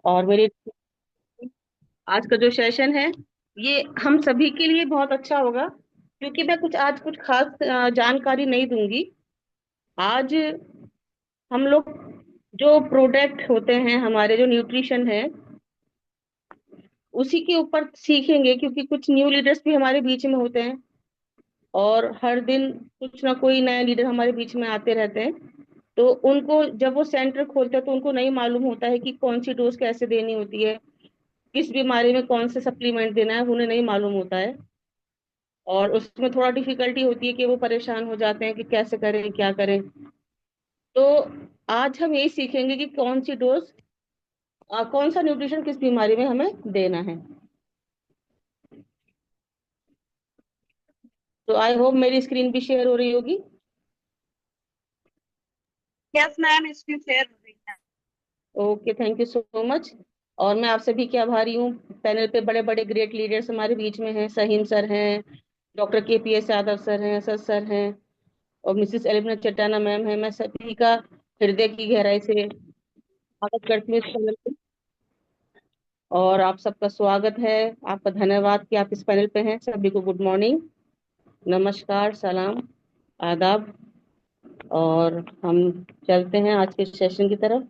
और मेरे आज का जो सेशन है ये हम सभी के लिए बहुत अच्छा होगा, क्योंकि मैं कुछ आज कुछ खास जानकारी नहीं दूंगी। आज हम लोग जो प्रोडक्ट होते हैं, हमारे जो न्यूट्रिशन है, उसी के ऊपर सीखेंगे, क्योंकि कुछ न्यू लीडर्स भी हमारे बीच में होते हैं और हर दिन कुछ ना कोई नया लीडर हमारे बीच में आते रहते हैं। तो उनको जब वो सेंटर खोलते हैं तो उनको नहीं मालूम होता है कि कौन सी डोज कैसे देनी होती है, किस बीमारी में कौन से सप्लीमेंट देना है, उन्हें नहीं मालूम होता है। और उसमें थोड़ा डिफिकल्टी होती है कि वो परेशान हो जाते हैं कि कैसे करें क्या करें। तो आज हम यही सीखेंगे कि कौन सी डोज, कौन सा न्यूट्रिशन किस बीमारी में हमें देना है। तो आई होप मेरी स्क्रीन भी शेयर हो रही होगी। यस मैम, इसमें शेयर हो रही है। Okay, thank you so much. और मैं आप सभी की आभारी हूँ। पैनल पे बड़े बड़े ग्रेट लीडर्स हमारे बीच में हैं। सहीम सर हैं, डॉक्टर KPS यादव सर हैं, असद सर हैं, और मिसेस एलिना चट्टाना मैम है। मैं सभी का हृदय की गहराई से स्वागत करती हूँ इस पैनल पे। और आप सबका स्वागत है। आपका धन्यवाद कि आप इस पैनल पे हैं। सभी को गुड मॉर्निंग, नमस्कार, सलाम, आदाब। और हम चलते हैं आज के सेशन की तरफ।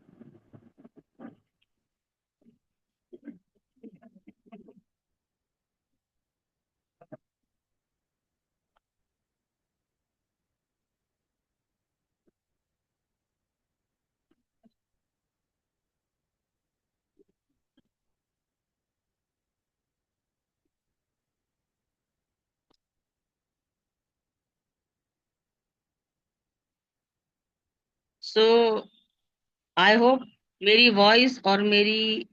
सो आई होप मेरी वॉइस और मेरी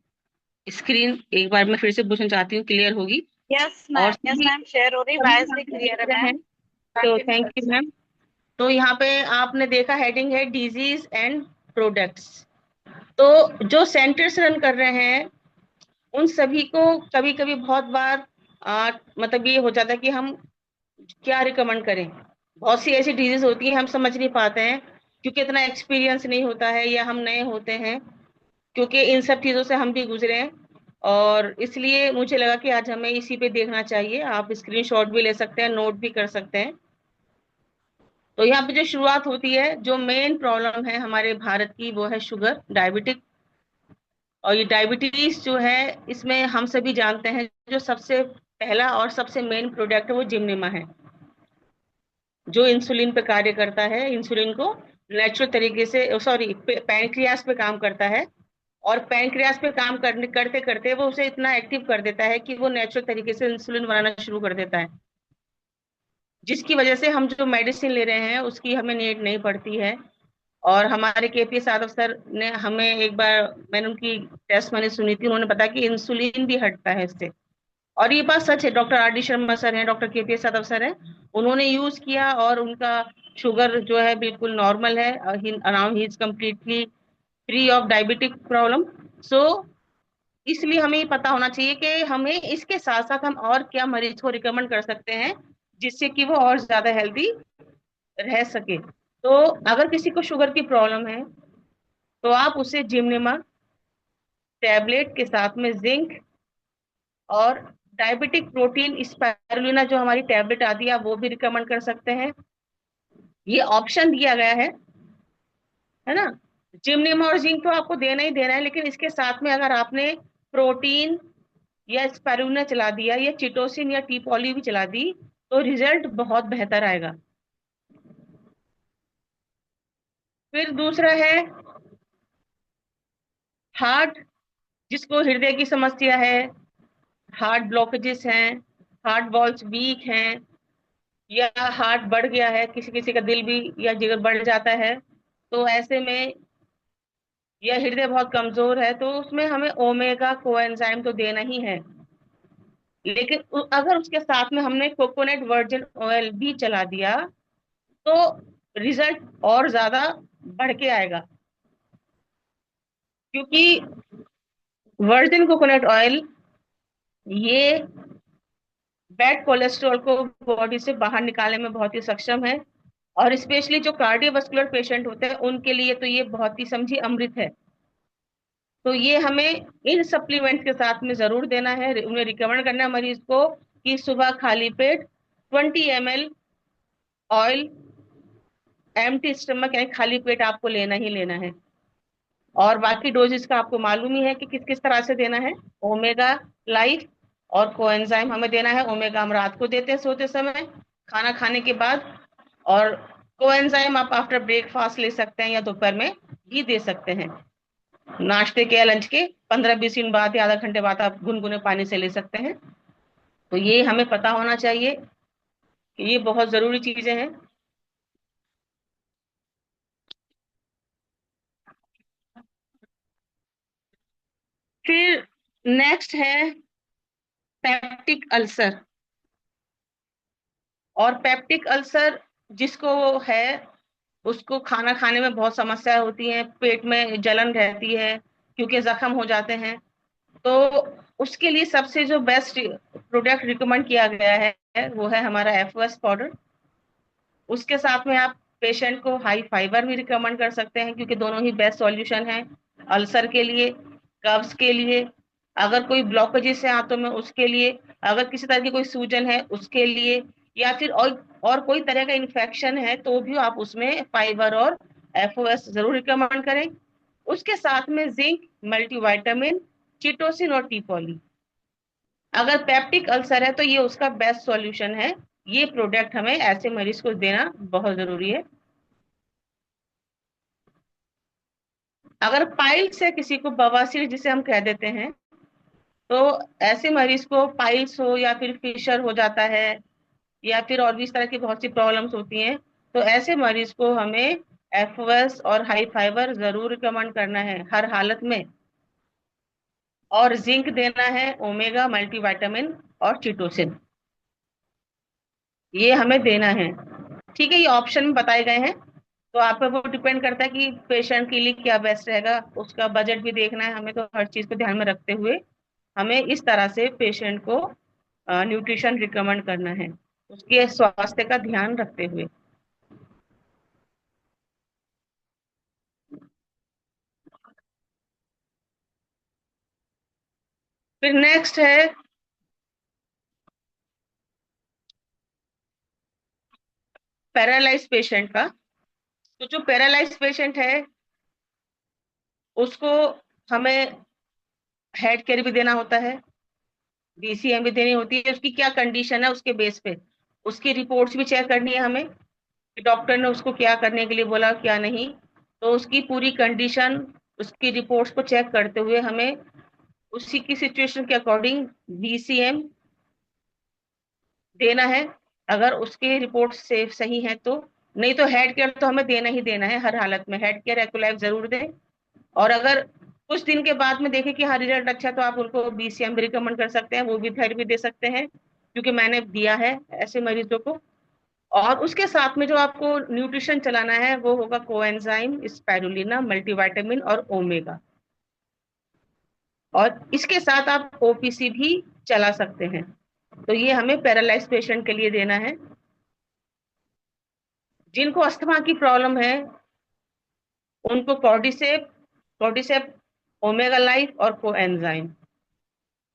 स्क्रीन एक बार मैं फिर से पूछना चाहती हूँ, क्लियर होगी। यस और मैम, यस सभी मैम, शेयर हो रही, सभी वॉइस यहाँ भी पे क्लियर देख है रहे हैं। मैम। तो कंटिन्यू थैंक कर यू सकते। मैम। तो यहाँ पे आपने देखा हेडिंग है डिजीज एंड प्रोडक्ट्स। तो जो सेंटर्स रन कर रहे हैं उन सभी को कभी कभी बहुत बार मतलब ये हो जाता है कि हम क्या रिकमेंड करें। बहुत सी ऐसी डिजीज होती है हम समझ नहीं पाते हैं, क्योंकि इतना एक्सपीरियंस नहीं होता है या हम नए होते हैं, क्योंकि इन सब चीजों से हम भी गुजरे हैं। और इसलिए मुझे लगा कि आज हमें इसी पे देखना चाहिए। आप स्क्रीनशॉट भी ले सकते हैं, नोट भी कर सकते हैं। तो यहाँ पे जो शुरुआत होती है, जो मेन प्रॉब्लम है हमारे भारत की, वो है शुगर, डायबिटिक। और ये डायबिटीज जो है, इसमें हम सभी जानते हैं जो सबसे पहला और सबसे मेन प्रोडक्ट है वो जिमनेमा है, जो इंसुलिन पे कार्य करता है। इंसुलिन को नेचुरल तरीके से, सॉरी, पैंक्रियास पे काम करता है। और पैंक्रियास पे काम करने करते करते वो उसे इतना एक्टिव कर देता है कि वो नेचुरल तरीके से इंसुलिन बनाना शुरू कर देता है, जिसकी वजह से हम जो मेडिसिन ले रहे हैं उसकी हमें नीड नहीं पड़ती है। और हमारे KPS यादव सर ने हमें एक बार, मैंने उनकी टेस्ट मैंने सुनी थी, उन्होंने बताया कि इंसुलिन भी हटता है इससे। और ये बात सच है। डॉक्टर RD शर्मा सर हैं, डॉक्टर KPS यादव सर हैं, उन्होंने यूज किया और उनका शुगर जो है बिल्कुल नॉर्मल है। अराउंड ही is completely free of diabetic problem. So इसलिए हमें ये पता होना चाहिए कि हमें इसके साथ साथ हम और क्या मरीज को रिकमेंड कर सकते हैं, जिससे कि वो और ज्यादा हेल्दी रह सके। तो अगर किसी को शुगर की प्रॉब्लम है तो आप उसे जिमनेमा टैबलेट के साथ में जिंक और डायबिटिक प्रोटीन स्पाइरुलिना जो हमारी टैबलेट आती है, आप वो भी रिकमेंड कर सकते हैं। ये ऑप्शन दिया गया है ना। जिमनेमा और जिंक तो आपको देना ही देना है, लेकिन इसके साथ में अगर आपने प्रोटीन या स्पाइरुलिना चला दिया या चिटोसिन या टीपॉली भी चला दी, तो रिजल्ट बहुत बेहतर आएगा। फिर दूसरा है हार्ट, जिसको हृदय की समस्या है, हार्ट ब्लॉकेजेस हैं, हार्ट वॉल्स वीक हैं, या हार्ट बढ़ गया है, किसी किसी का दिल भी या जिगर बढ़ जाता है, तो ऐसे में, या हृदय बहुत कमजोर है, तो उसमें हमें ओमेगा कोएंजाइम तो देना ही है। लेकिन अगर उसके साथ में हमने कोकोनट वर्जिन ऑयल भी चला दिया तो रिजल्ट और ज्यादा बढ़ के आएगा, क्योंकि वर्जिन कोकोनट ऑयल ये बैड कोलेस्ट्रॉल को बॉडी से बाहर निकालने में बहुत ही सक्षम है। और स्पेशली जो कार्डियोवास्कुलर पेशेंट होते हैं उनके लिए तो ये बहुत ही समझी अमृत है। तो ये हमें इन सप्लीमेंट के साथ में जरूर देना है। उन्हें रिकमेंड करना है मरीज को कि सुबह खाली पेट 20 ml ऑयल, एम्प्टी स्टमक यानी खाली पेट आपको लेना ही लेना है। और बाकी डोजेस का आपको मालूम ही है कि किस किस तरह से देना है। ओमेगा लाइफ और कोएंजाइम हमें देना है। ओमेगा हम रात को देते हैं सोते समय, खाना खाने के बाद। और कोएंजाइम आप आफ्टर ब्रेकफास्ट ले सकते हैं या दोपहर में भी दे सकते हैं। नाश्ते के या लंच के 15-20 मिनट बाद या आधा घंटे बाद आप गुनगुने पानी से ले सकते हैं। तो ये हमें पता होना चाहिए कि ये बहुत जरूरी चीजें हैं। फिर नेक्स्ट है पेप्टिक अल्सर। और पेप्टिक अल्सर जिसको है, उसको खाना खाने में बहुत समस्या होती है, पेट में जलन रहती है क्योंकि जख्म हो जाते हैं। तो उसके लिए सबसे जो बेस्ट प्रोडक्ट रिकमेंड किया गया है वो है हमारा एफओएस पाउडर। उसके साथ में आप पेशेंट को हाई फाइबर भी रिकमेंड कर सकते हैं, क्योंकि दोनों ही बेस्ट सॉल्यूशन है अल्सर के लिए, कब्ज के लिए, अगर कोई ब्लॉकेजेस है हाथों में उसके लिए, अगर किसी तरह की कोई सूजन है उसके लिए, या फिर और कोई तरह का इन्फेक्शन है तो भी आप उसमें फाइबर और एफओएस जरूर रिकमेंड करें। उसके साथ में जिंक, मल्टीविटामिन, चिटोसिन और टीपॉली। अगर पेप्टिक अल्सर है तो ये उसका बेस्ट सॉल्यूशन है। ये प्रोडक्ट हमें ऐसे मरीज को देना बहुत जरूरी है। अगर पाइल्स है किसी को, बवासीर जिसे हम कह देते हैं, तो ऐसे मरीज को पाइल्स हो या फिर फिशर हो जाता है, या फिर और भी इस तरह की बहुत सी प्रॉब्लम्स होती हैं, तो ऐसे मरीज को हमें एफओएस और हाई फाइबर जरूर रिकमेंड करना है हर हालत में। और जिंक देना है, ओमेगा, मल्टीविटामिन और चिटोसिन, ये हमें देना है। ठीक है, ये ऑप्शन में बताए गए हैं। तो आप पे वो डिपेंड करता है कि पेशेंट के लिए क्या बेस्ट रहेगा। उसका बजट भी देखना है हमें, तो हर चीज को ध्यान में रखते हुए हमें इस तरह से पेशेंट को न्यूट्रिशन रिकमेंड करना है, उसके स्वास्थ्य का ध्यान रखते हुए। फिर नेक्स्ट है पैरालाइज पेशेंट का। तो जो पैरालाइज पेशेंट है उसको हमें हेड केयर भी देना होता है, बीसीएम भी देनी होती है। उसकी क्या कंडीशन है उसके बेस पे उसकी रिपोर्ट्स भी चेक करनी है हमें, कि डॉक्टर ने उसको क्या करने के लिए बोला क्या नहीं। तो उसकी पूरी कंडीशन, उसकी रिपोर्ट्स को चेक करते हुए हमें उसी की सिचुएशन के अकॉर्डिंग बीसीएम देना है, अगर उसके रिपोर्ट सेफ सही है तो। नहीं तो हेड केयर तो हमें देना ही देना है हर हालत में, हेड केयर एक्टिव जरूर दें। और अगर कुछ दिन के बाद में देखें कि हाँ रिजल्ट अच्छा है, तो आप उनको बीसीएम भी रिकमेंड कर सकते हैं, वो भी थेरेपी दे सकते हैं, क्योंकि मैंने दिया है ऐसे मरीजों को। और उसके साथ में जो आपको न्यूट्रिशन चलाना है वो होगा कोएंजाइम, स्पाइरुलिना, मल्टीविटामिन और ओमेगा। और इसके साथ आप ओपीसी भी चला सकते हैं। तो ये हमें पैरालाइज पेशेंट के लिए देना है। जिनको अस्थमा की प्रॉब्लम है उनको कॉर्डिसेप, कॉर्डिसेप, ओमेगा लाइफ और कोएंजाइम,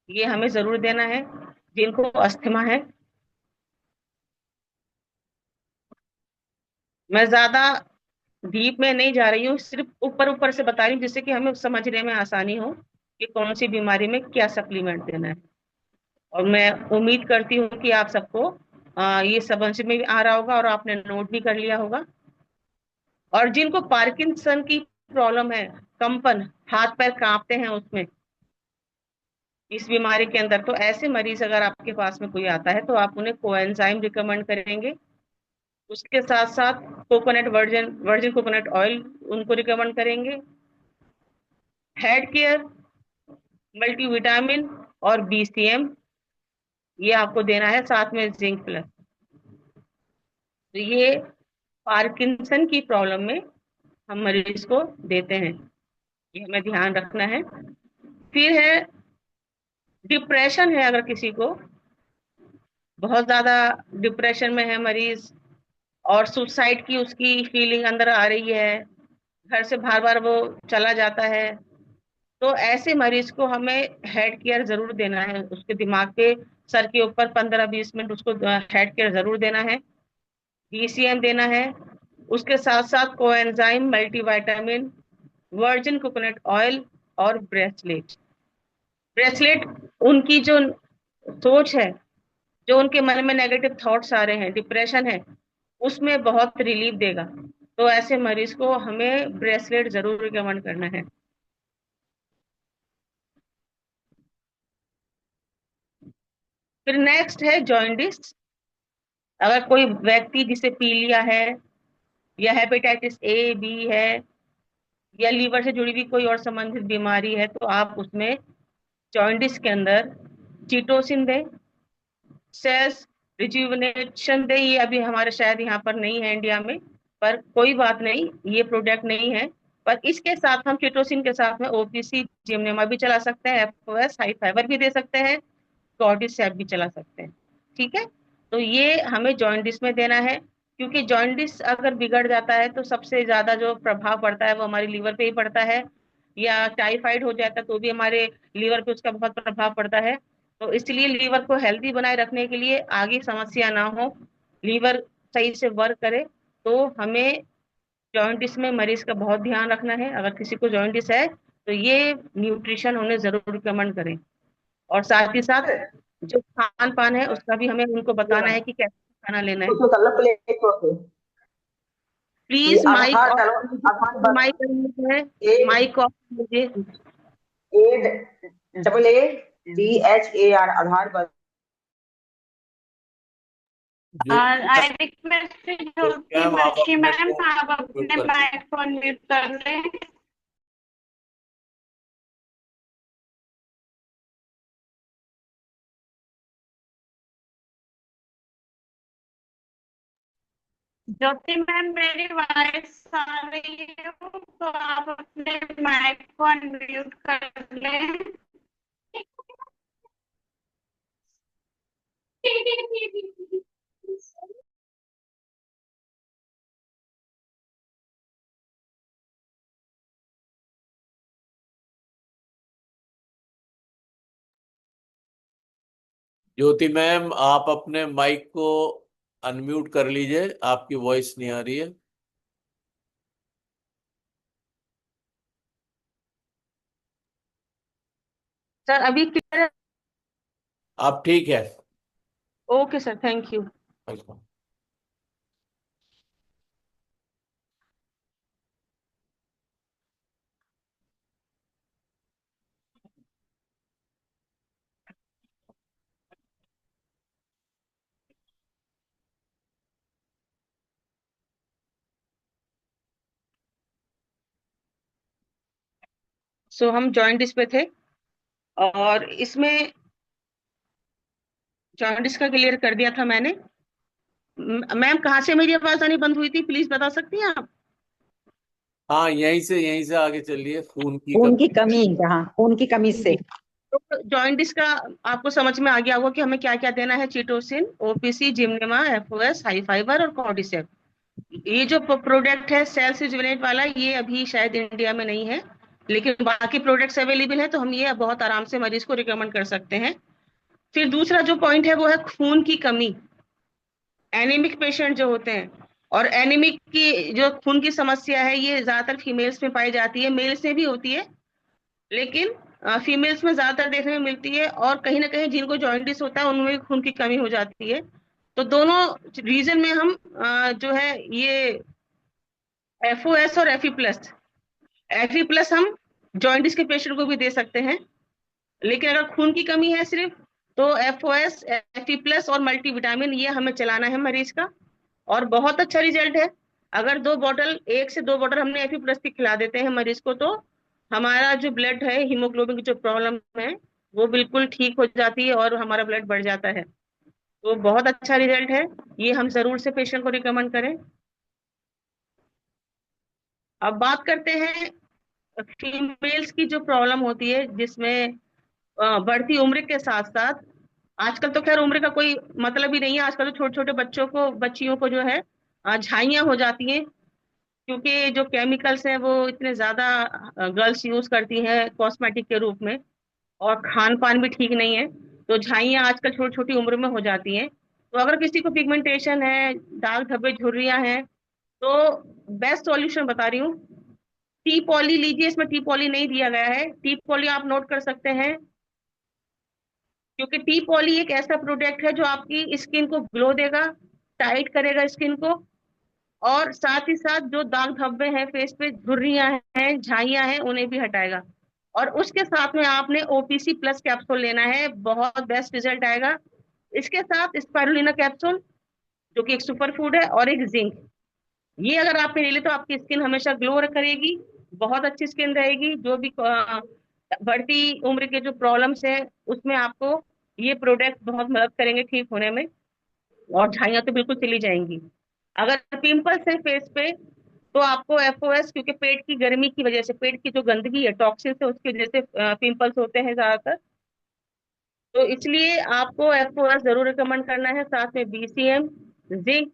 ये हमें जरूर देना है जिनको अस्थमा है। मैं ज्यादा डीप में नहीं जा रही हूँ, सिर्फ ऊपर ऊपर से बता रही हूँ जिससे कि हमें समझने में आसानी हो कि कौन सी बीमारी में क्या सप्लीमेंट देना है। और मैं उम्मीद करती हूँ कि आप सबको ये समझ में भी आ रहा होगा और आपने नोट भी कर लिया होगा। और जिनको पार्किंसन की प्रॉब्लम है, कंपन, हाथ पैर कांपते हैं उसमें, इस बीमारी के अंदर, तो ऐसे मरीज अगर आपके पास में कोई आता है तो आप उन्हें कोएंजाइम रिकमेंड करेंगे। उसके साथ साथ coconut, virgin virgin coconut oil उनको रिकमेंड करेंगे। हेड केयर, मल्टीविटामिन और बीसीएम, ये आपको देना है, साथ में जिंक प्लस। तो ये पार्किंसन की प्रॉब्लम में हम मरीज को देते हैं, ये हमें ध्यान रखना है। फिर है डिप्रेशन है, अगर किसी को बहुत ज्यादा डिप्रेशन में है मरीज और सुसाइड की उसकी फीलिंग अंदर आ रही है, घर से बार बार वो चला जाता है, तो ऐसे मरीज को हमें हेड केयर जरूर देना है, उसके दिमाग पे, सर के ऊपर 15-20 मिनट उसको हेड केयर जरूर देना है, DCM देना है। उसके साथ साथ coenzyme multivitamin, virgin coconut oil और ब्रेसलेट। ब्रेसलेट उनकी जो सोच है, जो उनके मन में नेगेटिव थॉट्स आ रहे हैं, डिप्रेशन है, उसमें बहुत रिलीफ देगा। तो ऐसे मरीज को हमें ब्रेसलेट जरूर रिकमेंड करना है। फिर नेक्स्ट है जॉइंटिस। अगर कोई व्यक्ति जिसे पीलिया है, या हेपेटाइटिस A B है, या लीवर से जुड़ी हुई कोई और संबंधित बीमारी है, तो आप उसमें जॉइंटिस के अंदर चीटोसिन दें, सेल्स रिज्यूवनेशन दें। ये अभी हमारे शायद यहाँ पर नहीं है इंडिया में, पर कोई बात नहीं, ये प्रोडक्ट नहीं है। पर इसके साथ हम चीटोसिन के साथ में OPC जिमनेमा भी चला सकते हैं, FOS हाई फाइबर भी दे सकते हैं, कॉर्टिसेप भी चला सकते हैं। ठीक है। तो ये हमें जॉइंटिस में देना है, क्योंकि जॉइंटिस अगर बिगड़ जाता है तो सबसे ज्यादा जो प्रभाव पड़ता है वो हमारे लीवर पे ही पड़ता है। या टाइफाइड हो जाता है तो भी हमारे लीवर पे उसका बहुत प्रभाव पड़ता है। तो इसलिए लीवर को हेल्दी बनाए रखने के लिए, आगे समस्या ना हो, लीवर सही से वर्क करे, तो हमें जॉइंटिस में मरीज का बहुत ध्यान रखना है। अगर किसी को जॉइंटिस है तो ये न्यूट्रिशन उन्हें जरूर रिकमेंड करें। और साथ ही साथ जो खान पान है उसका भी हमें उनको बताना है कि कैसे खाना लेना है। उसको कर लो प्ले पे। ये प्लीज माइक आधार ऑफ डालो, आधार कीजिए, बस। माइक है, ए माइक ऑफ कीजिए। AAADHAR, आधार बस। और आई रिक्वेस्ट ज्योति मैम आप मच्छी अपने मैम, को आप म्यूट अपने कर लीजिए। माइक को अनम्यूट कर लें। ज्योति मैम, मेरी वॉइस आ रही है तो आप अपने माइक को अनम्यूट कर लें। ज्योति मैम आप अपने माइक को अनम्यूट कर लीजिए, आपकी वॉइस नहीं आ रही है। सर अभी क्लियर है? आप ठीक है? Okay sir, thank you. Welcome. So हम जॉइंटिस पे थे, और इसमें जॉइंटिस का क्लियर कर दिया था मैंने। मैम कहाँ से मेरी आवाज आनी बंद हुई थी, प्लीज बता सकती हैं आप? हाँ, यहीं से आगे चलिए। खून की खून की कमी। कमी, जहाँ खून की कमी से। जी। तो जॉइंटिस का आपको समझ में आ गया होगा कि हमें क्या क्या देना है। चीटोसिन, OPC gymnema, FOS high fibre और कॉर्डिसेप। ये जो प्रोडक्ट है सेल्स रिजुवेनेट वाला, ये अभी शायद इंडिया में नहीं है, लेकिन बाकी प्रोडक्ट्स अवेलेबल है, तो हम ये बहुत आराम से मरीज को रिकमेंड कर सकते हैं। फिर दूसरा जो पॉइंट है वो है खून की कमी। एनीमिक पेशेंट जो होते हैं, और एनीमिक की जो खून की समस्या है ये ज्यादातर फीमेल्स में पाई जाती है, मेल्स में भी होती है, लेकिन फीमेल्स में ज्यादातर देखने में मिलती है। और कहीं ना कहीं जिनको जॉइंटिस होता है उनमें भी खून की कमी हो जाती है। तो दोनों रीजन में हम जो है ये FOS और Fe प्लस हम जॉइंटिस के पेशेंट को भी दे सकते हैं। लेकिन अगर खून की कमी है सिर्फ, तो FOS, Fe प्लस और मल्टीविटामिन ये हमें चलाना है मरीज का। और बहुत अच्छा रिजल्ट है। अगर 2 बोतल, 1 से 2 बोतल हमने Fe प्लस की खिला देते हैं मरीज को, तो हमारा जो ब्लड है, हीमोग्लोबिन की जो प्रॉब्लम है, वो बिल्कुल ठीक हो जाती है और हमारा ब्लड बढ़ जाता है। तो बहुत अच्छा रिजल्ट है। ये हम जरूर से पेशेंट को रिकमेंड करें। अब बात करते हैं फीमेल्स की जो प्रॉब्लम होती है, जिसमें बढ़ती उम्र के साथ साथ, आजकल तो खैर उम्र का कोई मतलब ही नहीं है, आजकल तो छोटे छोटे बच्चों को, बच्चियों को जो है झाइयां हो जाती हैं। क्योंकि जो केमिकल्स हैं वो इतने ज्यादा गर्ल्स यूज करती हैं कॉस्मेटिक के रूप में, और खान पान भी ठीक नहीं है, तो झाइयाँ आजकल छोटी छोटी उम्र में हो जाती हैं। तो अगर किसी को पिगमेंटेशन है, दाग धब्बे झुर्रियां हैं, तो बेस्ट सॉल्यूशन बता रही हूँ, टी पॉली लीजिए। इसमें टी पॉली नहीं दिया गया है, टी पॉली आप नोट कर सकते हैं, क्योंकि टी पॉली एक ऐसा प्रोडक्ट है जो आपकी स्किन को ग्लो देगा, टाइट करेगा स्किन को, और साथ ही साथ जो दाग धब्बे हैं फेस पे, झुर्रियां हैं, झाइयां हैं, उन्हें भी हटाएगा। और उसके साथ में आपने ओपीसी प्लस कैप्सूल लेना है, बहुत बेस्ट रिजल्ट आएगा। इसके साथ स्पाइरुलिना कैप्सूल, जो कि एक सुपर फूड है, और एक जिंक। ये अगर आपने ले ली तो आपकी स्किन हमेशा ग्लो करेगी, बहुत अच्छी स्किन रहेगी। जो भी बढ़ती उम्र के जो प्रॉब्लम्स है उसमें आपको ये प्रोडक्ट बहुत मदद करेंगे ठीक होने में, और झाइयां तो बिल्कुल चली जाएंगी। अगर पिंपल्स है फेस पे, तो आपको एफओएस, क्योंकि पेट की गर्मी की वजह से, पेट की जो गंदगी है, टॉक्सिन से, उसकी वजह से पिंपल्स होते हैं ज्यादातर, तो इसलिए आपको एफओएस जरूर रिकमेंड करना है। साथ में BCM, zinc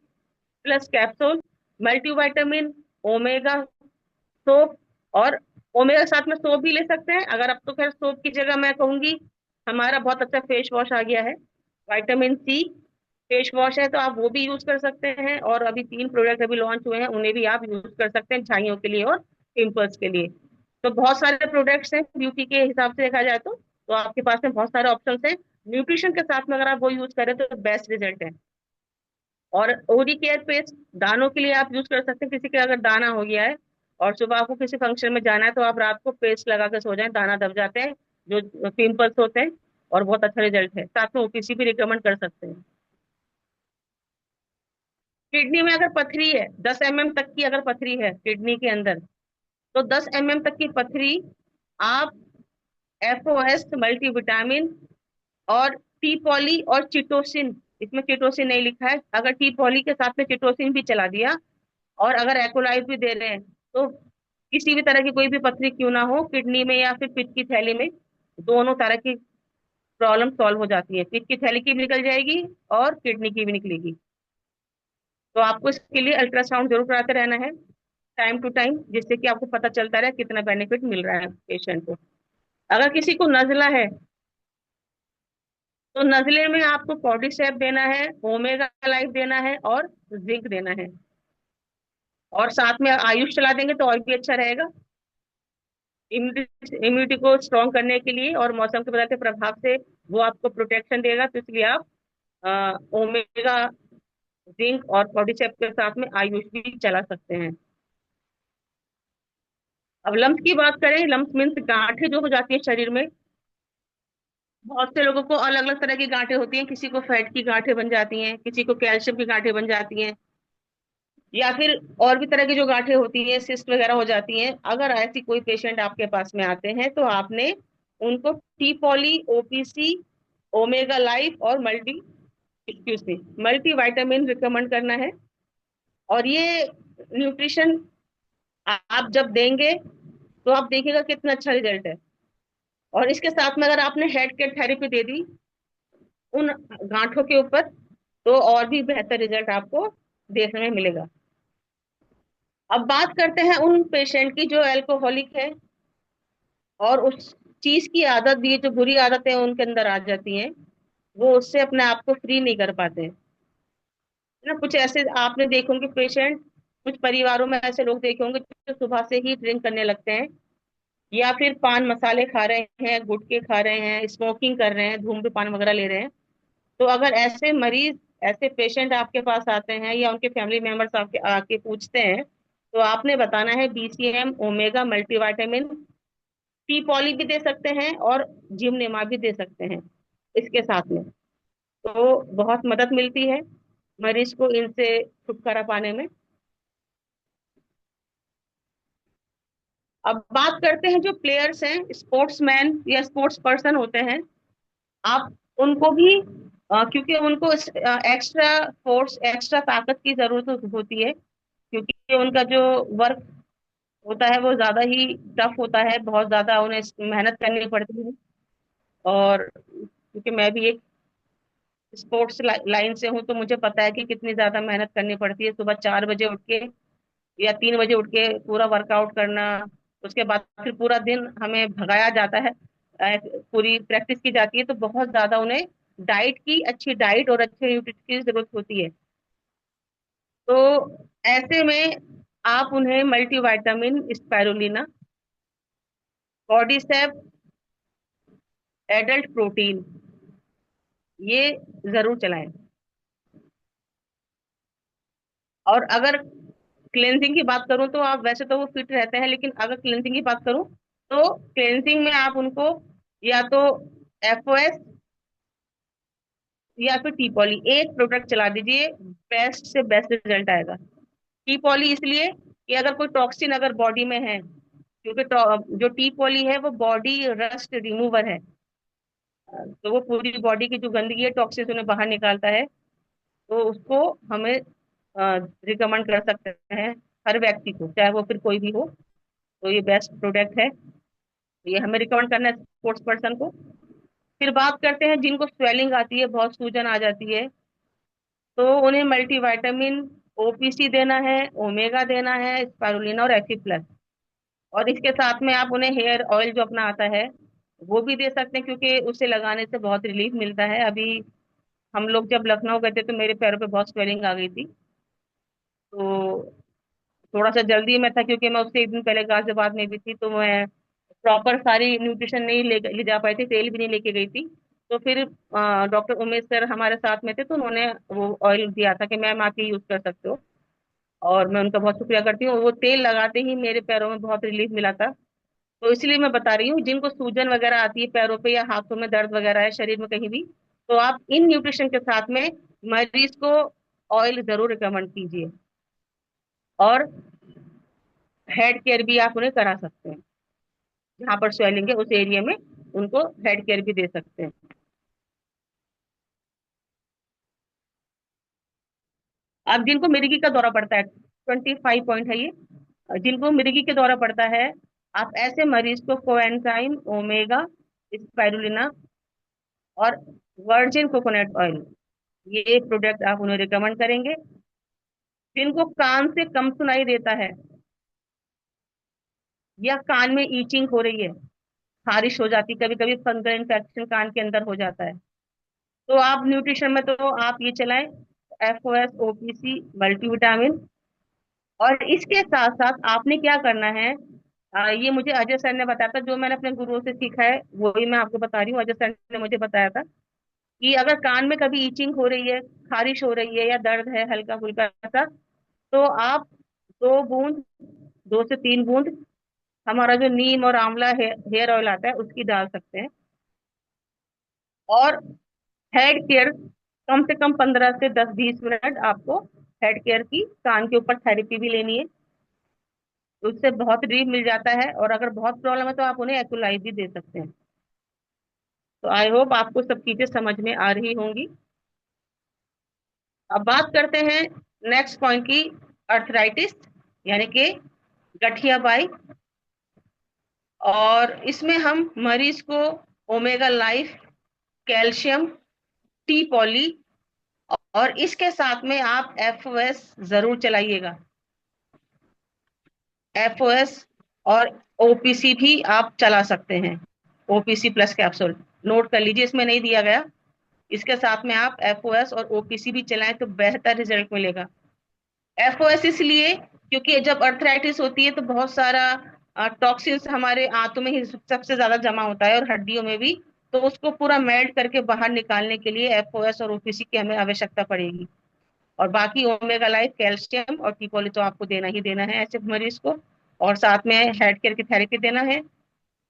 plus capsule, multivitamin, omega, soap. और ओमेगा के साथ में सोप भी ले सकते हैं। अगर अब तो खैर सोप की जगह मैं कहूंगी, हमारा बहुत अच्छा फेस वॉश आ गया है, विटामिन सी फेस वॉश है, तो आप वो भी यूज कर सकते हैं। और अभी 3 प्रोडक्ट अभी लॉन्च हुए हैं, उन्हें भी आप यूज कर सकते हैं झाइयों के लिए और पिंपल्स के लिए। तो बहुत सारे प्रोडक्ट्स हैं ब्यूटी के हिसाब से देखा जाए तो आपके पास में बहुत सारे ऑप्शंस हैं। न्यूट्रिशन के साथ में अगर आप वो यूज करें तो बेस्ट रिजल्ट है। और ओडी केयर पेस्ट दानों के लिए आप यूज कर सकते हैं। किसी के अगर दाना हो गया है और सुबह आपको किसी फंक्शन में जाना है, तो आप रात को पेस्ट लगा के सो जाएं, दाना दब जाते हैं जो पिंपल्स होते हैं, और बहुत अच्छा रिजल्ट है। साथ में ओपीसी भी रिकमेंड कर सकते हैं। किडनी में अगर पथरी है, 10 mm तक की अगर पथरी है किडनी के अंदर, तो 10 mm तक की पथरी आप एफओएस मल्टीविटामिन और टी पॉली और चिटोसिन, इसमें चिटोसिन नहीं लिखा है, अगर टी पॉली के साथ में चिटोसिन भी चला दिया, और अगर एकोलाइट भी दे रहे हैं, तो किसी भी तरह की कोई भी पथरी क्यों ना हो किडनी में या फिर पित्त की थैली में, दोनों तरह की प्रॉब्लम सॉल्व हो जाती है। पित्त की थैली की भी निकल जाएगी और किडनी की भी निकलेगी। तो आपको इसके लिए अल्ट्रासाउंड जरूर कराते रहना है टाइम टू टाइम, जिससे कि आपको पता चलता रहे कितना बेनिफिट मिल रहा है पेशेंट को। अगर किसी को नजला है, तो नजले में आपको पॉडिसेप देना है, ओमेगा लाइफ देना है, और जिंक देना है। और साथ में आयुष चला देंगे तो और भी अच्छा रहेगा, इम्यूनिटी को स्ट्रॉन्ग करने के लिए, और मौसम के बदलते प्रभाव से वो आपको प्रोटेक्शन देगा। तो इसलिए आप ओमेगा, जिंक और पॉडिसेप के साथ में आयुष भी चला सकते हैं। अब लम्स की बात करें, लम्स मीन्स गांठें जो हो जाती है शरीर में। बहुत से लोगों को अलग अलग तरह की गांठें होती हैं, किसी को फैट की गांठें बन जाती हैं, किसी को कैल्शियम की गांठें बन जाती हैं, या फिर और भी तरह की जो गांठें होती हैं, सिस्ट वगैरह हो जाती हैं। अगर ऐसी कोई पेशेंट आपके पास में आते हैं, तो आपने उनको T poly, OPC, omega life और मल्टी वाइटामिन रिकमेंड करना है। और ये न्यूट्रिशन आप जब देंगे तो आप देखिएगा कितना अच्छा रिजल्ट है। और इसके साथ में अगर आपने हेड केयर थेरेपी दे दी उन गांठों के ऊपर, तो और भी बेहतर रिजल्ट आपको देखने में मिलेगा। अब बात करते हैं उन पेशेंट की जो अल्कोहलिक है, और उस चीज की आदत भी, जो बुरी आदतें उनके अंदर आ जाती हैं, वो उससे अपने आप को फ्री नहीं कर पाते, है ना। कुछ ऐसे आपने देखे होंगे पेशेंट, कुछ परिवारों में ऐसे लोग देखे होंगे जो सुबह से ही ड्रिंक करने लगते हैं, या फिर पान मसाले खा रहे हैं, गुटखे खा रहे हैं, स्मोकिंग कर रहे हैं, धूम्रपान वगैरह ले रहे हैं। तो अगर ऐसे मरीज, ऐसे पेशेंट आपके पास आते हैं, या उनके फैमिली मेंबर्स आपके आके पूछते हैं, तो आपने बताना है BCM, omega multivitamin, T poly भी दे सकते हैं, और जिमनेमा भी दे सकते हैं इसके साथ में। तो बहुत मदद मिलती है मरीज को इनसे छुटकारा पाने में। अब बात करते हैं जो प्लेयर्स हैं, स्पोर्ट्समैन या स्पोर्ट्स पर्सन होते हैं, आप उनको भी क्योंकि उनको एक्स्ट्रा फोर्स, एक्स्ट्रा ताकत की जरूरत होती है, क्योंकि उनका जो वर्क होता है वो ज्यादा ही टफ होता है, बहुत ज्यादा उन्हें मेहनत करनी पड़ती है। और क्योंकि मैं भी एक स्पोर्ट्स लाइन से हूँ, तो मुझे पता है कि कितनी ज्यादा मेहनत करनी पड़ती है। सुबह 4 बजे उठ के या 3 बजे उठ के पूरा वर्कआउट करना, उसके बाद फिर पूरा दिन हमें भगाया जाता है, पूरी प्रैक्टिस की जाती है, तो बहुत ज्यादा उन्हें डाइट की, अच्छी डाइट और अच्छे न्यूट्रिशन की जरूरत होती है। तो ऐसे में आप उन्हें मल्टीविटामिन, स्पाइरुलिना, कॉर्डिसेप, एडल्ट प्रोटीन, ये जरूर चलाएं। और अगर क्लेंजिंग की बात करूं तो आप, वैसे तो वो फिट रहते हैं, लेकिन अगर क्लेंजिंग की बात करूं तो क्लेंजिंग में आप उनको या तो एफओएस या फिर टी पॉली, एक प्रोडक्ट चला दीजिए, बेस्ट से बेस्ट रिजल्ट आएगा। टी पॉली इसलिए कि अगर कोई टॉक्सिन अगर बॉडी में है, क्योंकि जो टी पॉली है वो बॉडी रस्ट रिमूवर है, तो वो पूरी बॉडी की जो गंदगी है, टॉक्सिन उन्हें बाहर निकालता है। तो उसको हमें रिकमेंड कर सकते हैं हर व्यक्ति को, चाहे वो फिर कोई भी हो। तो ये बेस्ट प्रोडक्ट है, ये हमें रिकमेंड करना है स्पोर्ट्स पर्सन को। फिर बात करते हैं जिनको स्वेलिंग आती है, बहुत सूजन आ जाती है, तो उन्हें मल्टीविटामिन, ओपीसी देना है, ओमेगा देना है, स्पारुलिना और एफी प्लस। और इसके साथ में आप उन्हें हेयर ऑयल जो अपना आता है वो भी दे सकते हैं, क्योंकि उसे लगाने से बहुत रिलीफ मिलता है। अभी हम लोग जब लखनऊ गए थे तो मेरे पैरों पे बहुत स्वेलिंग आ गई थी, तो थोड़ा सा जल्दी में था, क्योंकि मैं उससे एक दिन पहले गाजियाबाद में भी थी, तो मैं प्रॉपर सारी न्यूट्रिशन नहीं ले जा पाई थी, तेल भी नहीं लेके गई थी। तो फिर डॉक्टर उमेश सर हमारे साथ में थे, तो उन्होंने वो ऑयल दिया था कि मैम आप ये यूज कर सकते हो, और मैं उनका बहुत शुक्रिया करती हूँ। वो तेल लगाते ही मेरे पैरों में बहुत रिलीफ मिला था। तो इसलिए मैं बता रही हूँ, जिनको सूजन वगैरह आती है पैरों पे या हाथों में दर्द वगैरह है, शरीर में कहीं भी, तो आप इन न्यूट्रिशन के साथ में मरीज को ऑयल जरूर रिकमेंड कीजिए। और हेड केयर भी आप उन्हें करा सकते हैं, जहाँ पर स्वेलिंग है उस एरिया में उनको हेड केयर भी दे सकते हैं। अब जिनको मिर्गी का दौरा पड़ता है, 25 पॉइंट है ये, जिनको मिर्गी के दौरा पड़ता है, आप ऐसे मरीज को कोएंजाइम, ओमेगा, स्पाइरुलिना और वर्जिन कोकोनट ऑयल, ये प्रोडक्ट आप उन्हें रिकमेंड करेंगे। जिनको कान से कम सुनाई देता है, या कान में ईचिंग हो रही है, खारिश हो जाती, कभी कभी फंगल इन्फेक्शन कान के अंदर हो जाता है, तो आप न्यूट्रिशन में तो आप ये चलाएं, एफओएस, ओपीसी, मल्टीविटामिन। और इसके साथ साथ आपने क्या करना है, ये मुझे अजय सर ने बताया था, जो मैंने अपने गुरुओं से सीखा है वही मैं आपको बता रही हूँ। अजय सर ने मुझे बताया था कि अगर कान में कभी ईचिंग हो रही है, खारिश हो रही है या दर्द है हल्का फुल्का सा, तो आप 2 बूंद, 2 से 3 बूंद हमारा जो नीम और आंवला हेयर ऑयल आता है उसकी डाल सकते हैं। और हेड केयर, कम से कम 15 से 10-20 मिनट आपको हेड केयर की, कान के ऊपर थेरेपी भी लेनी है, तो उससे बहुत रिलीफ मिल जाता है। और अगर बहुत प्रॉब्लम है तो आप उन्हें एक्यूलाइज भी दे सकते हैं। तो आई होप आपको सब चीजें समझ में आ रही होंगी। अब बात करते हैं नेक्स्ट पॉइंट की, अर्थराइटिस, यानी कि गठिया बाई। और इसमें हम मरीज को omega life, calcium, T poly, और इसके साथ में आप एफओएस जरूर चलाइएगा, एफओएस। और ओपीसी भी आप चला सकते हैं, ओपीसी प्लस कैप्सूल नोट कर लीजिए, इसमें नहीं दिया गया। इसके साथ में आप एफओएस और ओपीसी भी चलाएं तो बेहतर रिजल्ट मिलेगा। एफओएस इसलिए क्योंकि जब अर्थराइटिस होती है तो बहुत सारा टॉक्सिन्स हमारे आंतों में ही सबसे ज्यादा जमा होता है, और हड्डियों में भी, तो उसको पूरा मेल्ट करके बाहर निकालने के लिए एफओएस और ओपीसी की हमें आवश्यकता पड़ेगी। और बाकी ओमेगा लाइफ, कैल्शियम और टीपॉली तो आपको देना ही देना है ऐसे मरीज को, और साथ में हेड केयर की थेरेपी देना है।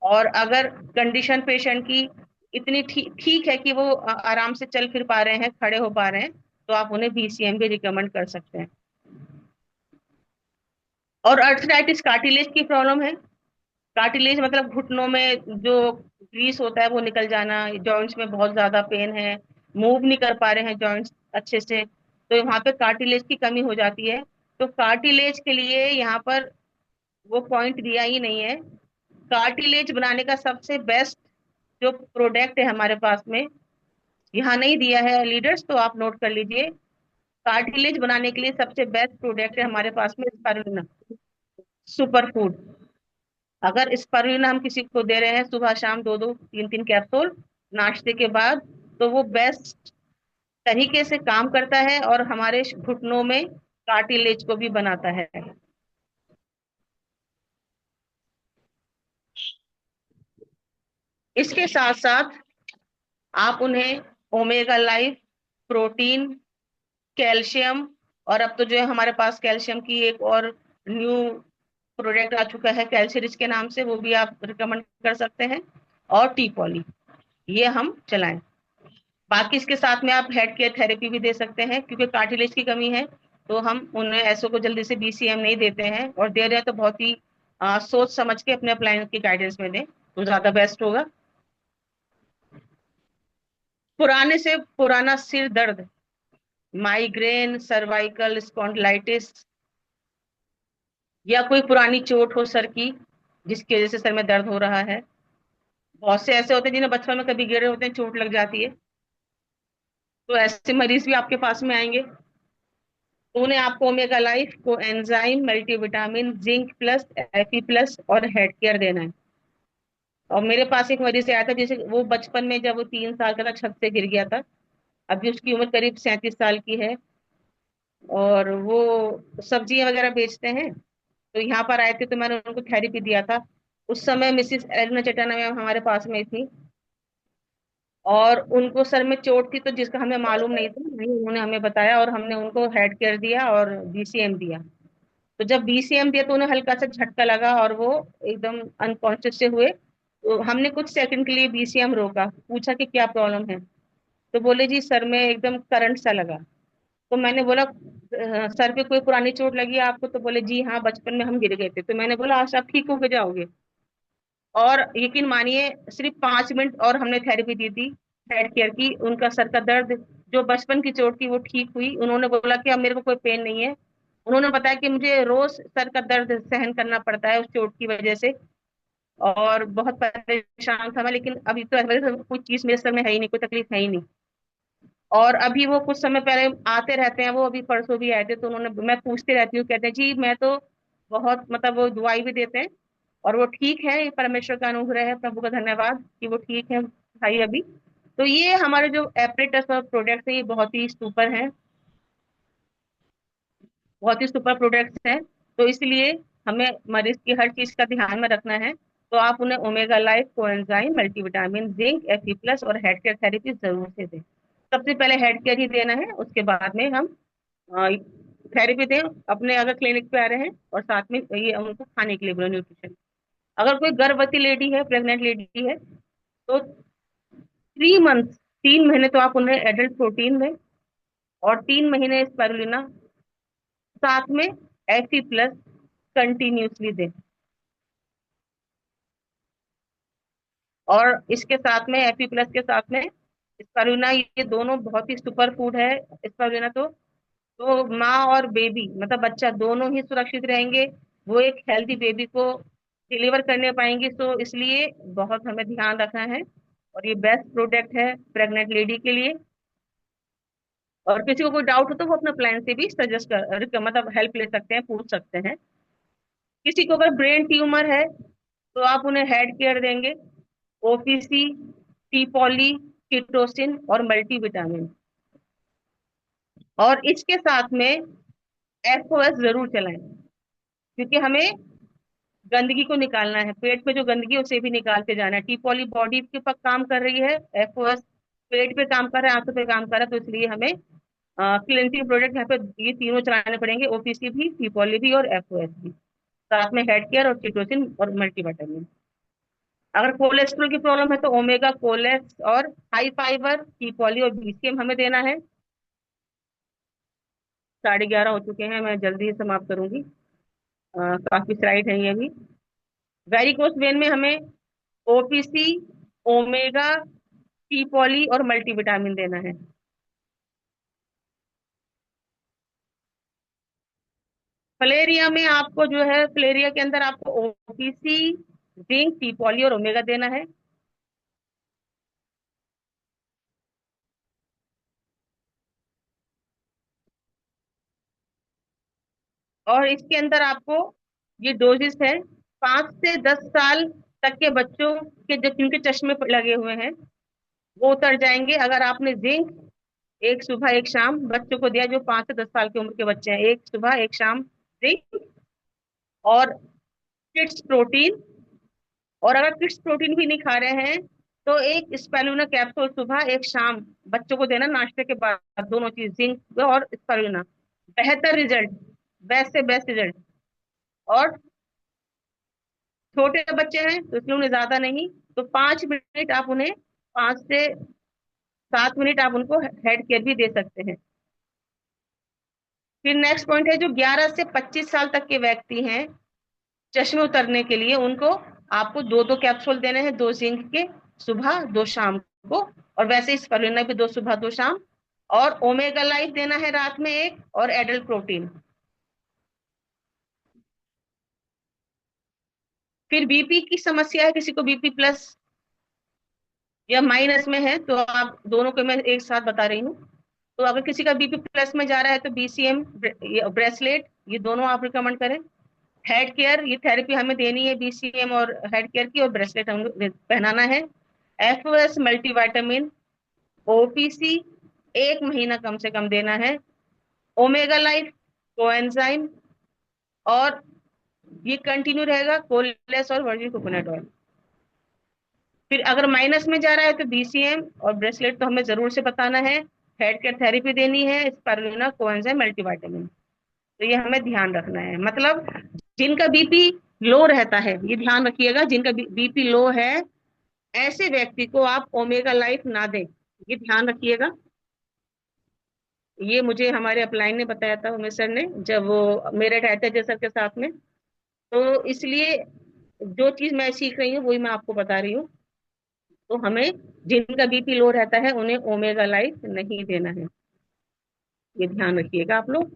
और अगर कंडीशन पेशेंट की इतनी ठीक है कि वो आराम से चल फिर पा रहे हैं, खड़े हो पा रहे हैं, तो आप उन्हें बीसीएम भी रिकमेंड कर सकते हैं। और अर्थराइटिस कार्टिलेज की प्रॉब्लम है, कार्टिलेज मतलब घुटनों में जो ग्रीस होता है वो निकल जाना, जॉइंट्स में बहुत ज्यादा पेन है, मूव नहीं कर पा रहे हैं जॉइंट्स अच्छे से, तो वहां पे कार्टिलेज की कमी हो जाती है। तो कार्टिलेज के लिए यहाँ पर वो पॉइंट दिया ही नहीं है। कार्टिलेज बनाने का सबसे बेस्ट जो प्रोडक्ट है हमारे पास में, यहाँ नहीं दिया है लीडर्स, तो आप नोट कर लीजिए, कार्टिलेज बनाने के लिए सबसे बेस्ट प्रोडक्ट है हमारे पास में स्पारुलिना सुपर फूड। अगर स्पारुलिना हम किसी को दे रहे हैं सुबह शाम 2-2 3-3 कैप्सूल नाश्ते के बाद, तो वो बेस्ट तरीके से काम करता है और हमारे घुटनों में कार्टिलेज को भी बनाता है। इसके साथ साथ आप उन्हें ओमेगा लाइफ, प्रोटीन, कैल्शियम, और अब तो जो है हमारे पास कैल्शियम की एक और न्यू प्रोडक्ट आ चुका है कैल्शियम रिच के नाम से, वो भी आप रिकमेंड कर सकते हैं। और टी पॉली, ये हम चलाएं। बाकी इसके साथ में आप हेड केयर थेरेपी भी दे सकते हैं, क्योंकि कार्टिलेज की कमी है तो हम उन्हें ऐसो को जल्दी से बीसीएम नहीं देते हैं, और दे रहे हैं तो बहुत ही सोच समझ के अपने अप्लायंस की गाइडेंस में दें तो ज्यादा बेस्ट होगा। पुराने से पुराना सिर दर्द, माइग्रेन, सर्वाइकल स्पॉन्डिलाइटिस, या कोई पुरानी चोट हो सर की जिसकी वजह से सर में दर्द हो रहा है। बहुत से ऐसे होते हैं जिन्हें बचपन में कभी गिरे होते हैं, चोट लग जाती है, तो ऐसे मरीज भी आपके पास में आएंगे। तो उन्हें आपको Omega Life coenzyme, multivitamin, zinc plus, एफी प्लस और हेड केयर देना है। और मेरे पास एक मरीज आया था, जैसे वो बचपन में जब वो 3 साल का था छत से गिर गया था। अभी उसकी उम्र करीब 37 साल की है, और वो सब्जियां वगैरह बेचते हैं। तो यहाँ पर आए थे तो मैंने उनको थेरेपी दिया था। उस समय मिसिस एलिना चटाना मैम हमारे पास में थी, और उनको सर में चोट थी तो जिसका हमें मालूम नहीं था, नहीं उन्होंने हमें बताया और हमने उनको हेड केयर दिया और बीसीएम दिया। तो जब बीसीएम दिया तो उन्हें हल्का सा झटका लगा और वो एकदम अनकॉन्शियस से हुए। तो हमने कुछ सेकंड के लिए बीसीएम रोका, पूछा कि क्या प्रॉब्लम है। तो बोले जी सर में एकदम करंट सा लगा। तो मैंने बोला सर पे कोई पुरानी चोट लगी है आपको?" तो बोले जी हाँ, बचपन में हम गिर गए थे। तो मैंने बोला आज आप ठीक होके जाओगे। और यकीन मानिए सिर्फ 5 मिनट और हमने थेरेपी दी थी हेड केयर की, उनका सर का दर्द जो बचपन की चोट थी वो ठीक हुई। उन्होंने बोला कि अब मेरे को कोई पेन नहीं है। उन्होंने बताया कि मुझे रोज सर का दर्द सहन करना पड़ता है उस चोट की वजह से, और बहुत परेशान था मैं, लेकिन अभी तो ऐसा कोई चीज मेरे सर में है ही नहीं, कोई तकलीफ है ही नहीं। और अभी वो कुछ समय पहले आते रहते हैं, वो अभी परसों भी आए थे, तो उन्होंने, मैं पूछती रहती हूँ, कहते हैं जी मैं तो बहुत, मतलब वो दुआई भी देते हैं और वो ठीक है, ये परमेश्वर का अनुग्रह है, प्रभु का धन्यवाद कि वो ठीक है भाई अभी। तो ये हमारे जो एपरेटस और प्रोडक्ट्स है ये बहुत ही सुपर हैं, बहुत ही सुपर प्रोडक्ट्स हैं। तो इसलिए हमें मरीज की हर चीज का ध्यान में रखना है। तो आप उन्हें Omega Life, coenzyme, multivitamin, zinc, एफी प्लस और हेड केयर थेरेपी जरूर से दें। सबसे पहले हेड केयर ही देना है, उसके बाद में हम थेरेपी दें अपने, अगर क्लिनिक पे आ रहे हैं, और साथ में ये उनको खाने के लिए बोले न्यूट्रिशन। अगर कोई गर्भवती लेडी है, प्रेग्नेंट लेडी है, तो 3 मंथ, 3 महीने तो आप उन्हें एडल्ट प्रोटीन दें, और 3 महीने स्पारुलिना, साथ में एफी प्लस कंटिन्यूसली दें। और इसके साथ में एफी प्लस के साथ में स्पारुलिना, ये दोनों बहुत ही सुपर फूड है। स्पारुलिना तो माँ और बेबी, मतलब बच्चा, दोनों ही सुरक्षित रहेंगे। वो एक हेल्दी बेबी को डिलीवर करने पाएंगे। तो इसलिए बहुत हमें ध्यान रखना है, और ये बेस्ट प्रोडक्ट है प्रेग्नेंट लेडी के लिए। और किसी को कोई डाउट हो तो वो अपना प्लान से भी सजेस्ट मतलब हेल्प ले सकते हैं, पूछ सकते हैं। किसी को अगर ब्रेन ट्यूमर है तो आप उन्हें हेड केयर देंगे, ओपीसी, टी पॉली, किटोसिन और मल्टीविटामिन। और इसके साथ में एफओएस जरूर चलाएं, क्योंकि हमें गंदगी को निकालना है, पेट पे जो गंदगी है उसे भी निकालते जाना है। टी पॉली बॉडी के ऊपर काम कर रही है, एफओएस पेट पे काम कर रहा है, आंखों पे काम कर रहा है, तो इसलिए हमें क्लिनजिंग प्रोडक्ट यहाँ पे ये तीनों चलाने पड़ेंगे, ओपीसी भी, टी पॉली भी और एफओएस भी, साथ में हेड केयर और चिटोसिन और मल्टीविटामिन। अगर कोलेस्ट्रॉल की प्रॉब्लम है तो ओमेगा कोलेस और हाई फाइबर, टी पॉली और बीसीएम हमें देना है। 11:30 हो चुके हैं, मैं जल्दी ही समाप्त करूंगी। काफी स्लाइड है ये भी। वेरिकोस वेन में हमें ओपीसी, ओमेगा, टी पॉली और मल्टीविटामिन देना है। फलेरिया में आपको जो है, फलेरिया के अंदर आपको ओपीसी, जिंक, टी पॉली और ओमेगा देना है। और इसके अंदर आपको ये डोजेस है 5 से 10 साल तक के बच्चों के जो जिनके चश्मे लगे हुए हैं वो उतर जाएंगे अगर आपने जिंक एक सुबह एक शाम बच्चों को दिया, जो 5 से 10 साल की उम्र के बच्चे हैं, एक सुबह एक शाम जिंक और किड्स प्रोटीन। और अगर किड्स प्रोटीन भी नहीं खा रहे हैं तो एक स्पेलुना कैप्सूल सुबह एक शाम बच्चों को देना नाश्ते के बाद, दोनों चीज जिंक और स्पेलुना। बेहतर रिजल्ट, बेस्ट से बेस्ट रिजल्ट। और छोटे बच्चे हैं तो इसलिए उन्हें ज्यादा नहीं, तो 5 मिनट आप उन्हें 5 से 7 मिनट आप उनको हेड केयर भी दे सकते हैं। फिर नेक्स्ट पॉइंट है जो 11 से 25 साल तक के व्यक्ति हैं, चश्मे उतरने के लिए उनको आपको 2-2 कैप्सूल देने हैं, 2 जिंक के सुबह 2 शाम को। और वैसे इस फलूना भी 2 सुबह 2 शाम। और ओमेगा लाइफ देना है रात में एक, और एडल्ट प्रोटीन। फिर बीपी की समस्या है, किसी को बीपी प्लस या माइनस में है, तो आप दोनों को मैं एक साथ बता रही हूँ। तो अगर किसी का बीपी प्लस में जा रहा है तो बीसीएम ब्रेसलेट ये दोनों आप रिकमेंड करें। हेड केयर ये थेरेपी हमें देनी है बीसीएम और हेड केयर की, और ब्रेसलेट हमें पहनाना है। एफओएस मल्टीविटामिन, ओपीसी 1 महीना कम से कम देना है। ओमेगा लाइफ, कोएंजाइम, और ये कंटिन्यू रहेगा कोलेस और वर्जिन कोकोनट ऑयल। फिर अगर माइनस में जा रहा है तो बीसीएम और ब्रेसलेट तो हमें जरूर से बताना है। हेड केयर थेरेपी देनी है, स्पारुलिना, कोएंजाइम, मल्टीविटामिन। तो ये हमें ध्यान रखना है। मतलब जिनका बीपी लो रहता है, ये ध्यान रखिएगा, जिनका बीपी लो है ऐसे व्यक्ति को आप ओमेगा लाइफ ना दें, ये ध्यान रखिएगा। ये मुझे हमारे अपलाइन ने बताया था, उमेश सर ने, जब वो मेरठ आए थे अजय सर के साथ में। तो इसलिए जो चीज मैं सीख रही हूँ वही मैं आपको बता रही हूँ। तो हमें जिनका बीपी लो रहता है उन्हें ओमेगा लाइफ नहीं देना है, ये ध्यान रखिएगा आप लोग।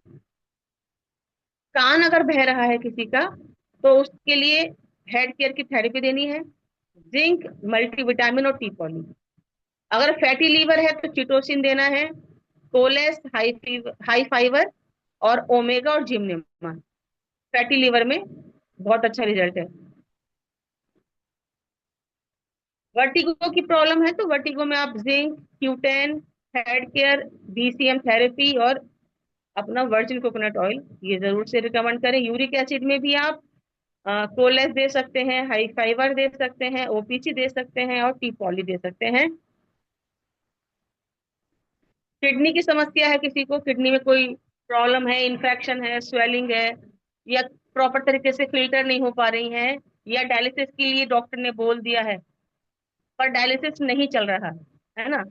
कान अगर बह रहा है किसी का तो उसके लिए हेड केयर की थेरेपी देनी है, जिंक, मल्टीविटामिन और टी पॉली। अगर फैटी लीवर है तो चिटोसिन देना है, कोलेस, हाई फाइबर, और ओमेगा और जिमनेमा। फैटी लीवर में बहुत अच्छा रिजल्ट है। वर्टिगो की प्रॉब्लम है तो वर्टिगो में आप zinc, क्यूटेन, head care, BCM therapy और अपना वर्जिन कोकोनट ऑयल ये जरूर से रिकमेंड करें। यूरिक एसिड में भी आप कोलेस दे सकते हैं, हाई फाइबर दे सकते हैं, ओपीसी दे सकते हैं और टी पॉली दे सकते हैं। किडनी की समस्या है, किसी को किडनी में कोई प्रॉब्लम है, इन्फेक्शन है, स्वेलिंग है, या प्रॉपर तरीके से फिल्टर नहीं हो पा रही है, या डायलिसिस के लिए डॉक्टर ने बोल दिया है पर डायलिसिस नहीं चल रहा है ना,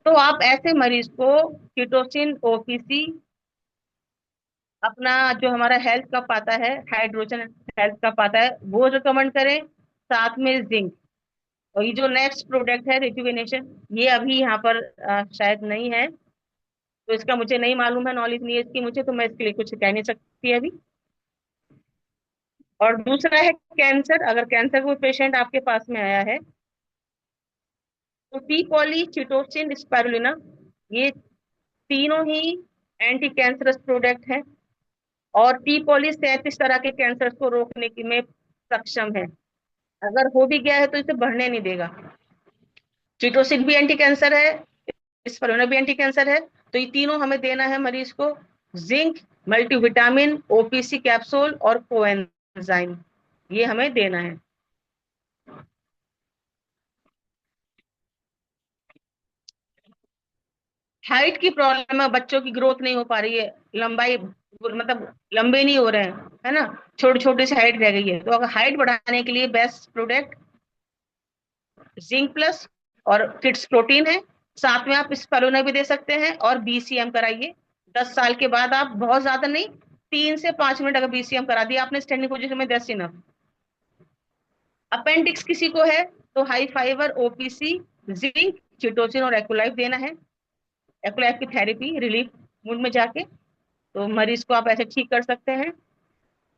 तो आप ऐसे मरीज को कीटोसिन, ओपीसी, अपना जो हमारा हेल्थ कप आता है, हाइड्रोजन हेल्थ कप आता है, वो रिकमेंड करें, साथ में जिंक। और ये जो नेक्स्ट प्रोडक्ट है रिजुविनेशन, ये अभी यहाँ पर शायद नहीं है, तो इसका मुझे नहीं मालूम है, नॉलेज नहीं है इसकी मुझे, तो मैं इसके लिए कुछ कह नहीं सकती अभी। और दूसरा है कैंसर। अगर कैंसर कोई पेशेंट आपके पास में आया है तो टी पॉली, चिटोसिन, स्पारुलिना ये तीनों ही एंटी कैंसरस प्रोडक्ट हैं। और टी पॉली 37 तरह के कैंसर को रोकने की में सक्षम है। अगर हो भी गया है तो इसे बढ़ने नहीं देगा। चिटोसिन भी एंटी कैंसर है, स्पारुलिना भी एंटी कैंसर है, तो ये तीनों हमें देना है मरीज को। जिंक, मल्टीविटामिन, ओपीसी कैप्सूल और कोएंजाइम ये हमें देना है। हाइट की प्रॉब्लम है, बच्चों की ग्रोथ नहीं हो पा रही है, लंबाई मतलब लंबे नहीं हो रहे हैं, है ना, छोटी छोटी सी हाइट रह गई है, तो अगर हाइट बढ़ाने के लिए बेस्ट प्रोडक्ट जिंक प्लस और किड्स प्रोटीन है। साथ में आप स्पारुलिना भी दे सकते हैं और बीसीएम कराइए। 10 साल के बाद आप बहुत ज्यादा नहीं, 3 से 5 मिनट अगर बीसीएम करा दिया आपने स्टैंडिंग पोजीशन में, 10 इनफ। अपेंडिक्स किसी को है तो हाई फाइबर, ओपीसी, जिंक, चिटोसिन और एक्युलाइफ देना है। एक्युलाइफ की थेरेपी रिलीफ मूड में जाके तो मरीज को आप ऐसे ठीक कर सकते हैं।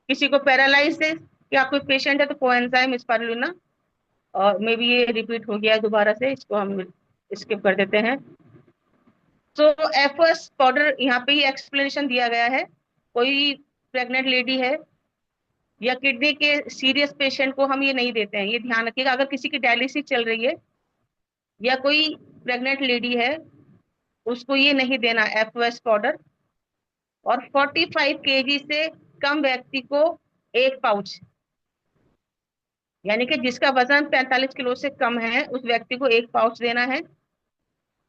किसी को पैरालाइज है या कोई पेशेंट है तो कोएंजाइम, स्पारुलिना, और मे बी ये रिपीट हो गया है दोबारा से, इसको हम स्किप कर देते हैं। तो एफएस पाउडर यहाँ पे ही एक्सप्लेनेशन दिया गया है, कोई प्रेग्नेंट लेडी है या किडनी के सीरियस पेशेंट को हम ये नहीं देते हैं, ये ध्यान रखिएगा। अगर किसी की डायलिसिस चल रही है या कोई प्रेग्नेंट लेडी है, उसको ये नहीं देना एफओएस पाउडर। और 45 केजी से कम व्यक्ति को एक पाउच, यानी कि जिसका वजन 45 किलो से कम है उस व्यक्ति को एक पाउच देना है।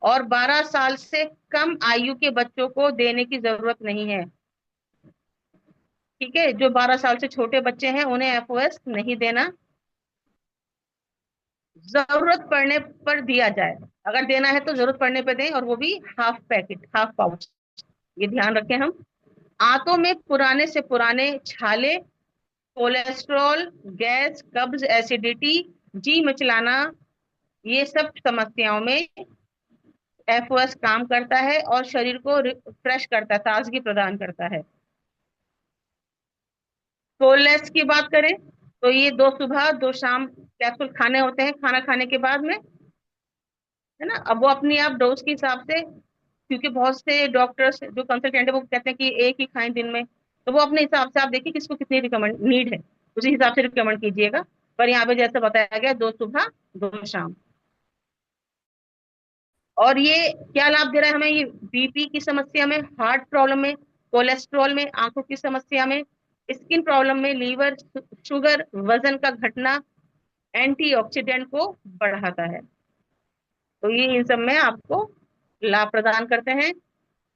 और 12 साल से कम आयु के बच्चों को देने की जरूरत नहीं है। ठीक है, जो 12 साल से छोटे बच्चे हैं उन्हें एफओएस नहीं देना। जरूरत पड़ने पर दिया जाए, अगर देना है तो जरूरत पड़ने पर दें, और वो भी हाफ पैकेट, हाफ पाउच, ये ध्यान रखें हम। आंतों में पुराने से पुराने छाले, कोलेस्ट्रॉल, गैस, कब्ज, एसिडिटी, जी मिचलाना, ये सब समस्याओं में एफओएस काम करता है और शरीर को फ्रेश करता है, ताजगी प्रदान करता है। कोलेस की बात करें तो ये 2 सुबह 2 शाम कैप्सूल खाने होते हैं, खाना खाने के बाद में, है ना। अब वो अपनी आप डोज के हिसाब से, क्योंकि बहुत से डॉक्टर्स जो कंसल्टेंट है वो कहते हैं कि एक ही खाएं दिन में, तो वो अपने हिसाब से आप देखिए किसको कितनी रिकमेंड नीड है, उसी हिसाब से रिकमेंड कीजिएगा। पर यहाँ पे जैसे बताया गया 2 सुबह 2 शाम। और ये क्या लाभ दे रहा है हमें? ये बीपी की समस्या में, हार्ट प्रॉब्लम में, कोलेस्ट्रॉल में, आंखों की समस्या में, स्किन प्रॉब्लम में, लीवर, शुगर, वजन का घटना, एंटीऑक्सीडेंट को बढ़ाता है। तो ये इन सब में आपको लाभ प्रदान करते हैं।